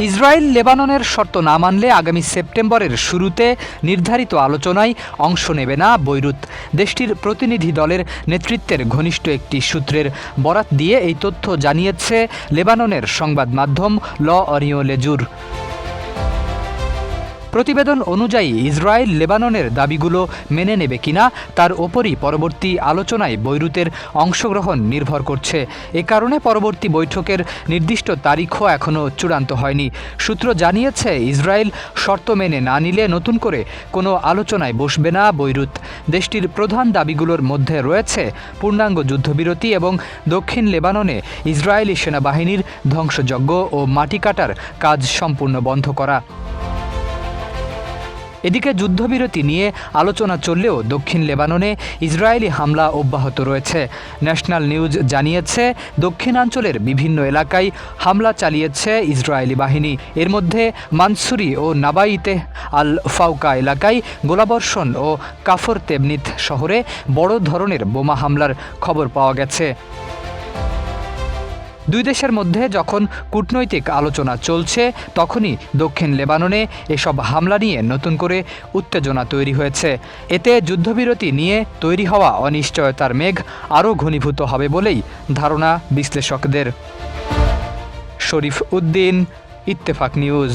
Israel লেবাননের শর্ত না মানলে আগামী সেপ্টেম্বরের শুরুতে নির্ধারিত আলোচনায় অংশ নেবে না বৈরুত। দেশটির প্রতিনিধি দলের নেতৃত্বের ঘনিষ্ঠ একটি সূত্রের বরাত দিয়ে এই তথ্য জানিয়েছে লেবাননের সংবাদ মাধ্যম অরিও লেজুর। প্রতিবেদন অনুযায়ী ইসরায়েল লেবাননের দাবিগুলো মেনে নেবে কিনা তার ওপরই পরবর্তী আলোচনায় বৈরুতের অংশগ্রহণ নির্ভর করছে। এ কারণে পরবর্তী বৈঠকের নির্দিষ্ট তারিখও এখনও চূড়ান্ত হয়নি। সূত্র জানিয়েছে ইসরায়েল শর্ত মেনে না নিলে নতুন করে কোনো আলোচনায় বসবে না বৈরুত। দেশটির প্রধান দাবিগুলোর মধ্যে রয়েছে পূর্ণাঙ্গ যুদ্ধবিরতি এবং দক্ষিণ লেবাননে ইসরায়েলি সেনাবাহিনীর ধ্বংসযজ্ঞ ও মাটি কাটার কাজ সম্পূর্ণ বন্ধ করা। এদিকে যুদ্ধবিরতি নিয়ে আলোচনা চললেও দক্ষিণ লেবাননে ইসরায়েলি হামলা অব্যাহত রয়েছে। ন্যাশনাল নিউজ জানিয়েছে দক্ষিণাঞ্চলের বিভিন্ন এলাকায় হামলা চালিয়েছে ইসরায়েলি বাহিনী। এর মধ্যে মানসুরি ও নাবাইতে আল ফাউকা এলাকায় গোলাবর্ষণ ও কাফর তেবনিত শহরে বড় ধরনের বোমা হামলার খবর পাওয়া গেছে। দুই দেশের মধ্যে যখন কূটনৈতিক আলোচনা চলছে তখনই দক্ষিণ লেবাননে এসব হামলা নিয়ে নতুন করে উত্তেজনা তৈরি হয়েছে। এতে যুদ্ধবিরতি নিয়ে তৈরি হওয়া অনিশ্চয়তার মেঘ আরও ঘনীভূত হবে বলেই ধারণা বিশ্লেষকদের। শরীফ উদ্দিন, ইত্তেফাক নিউজ।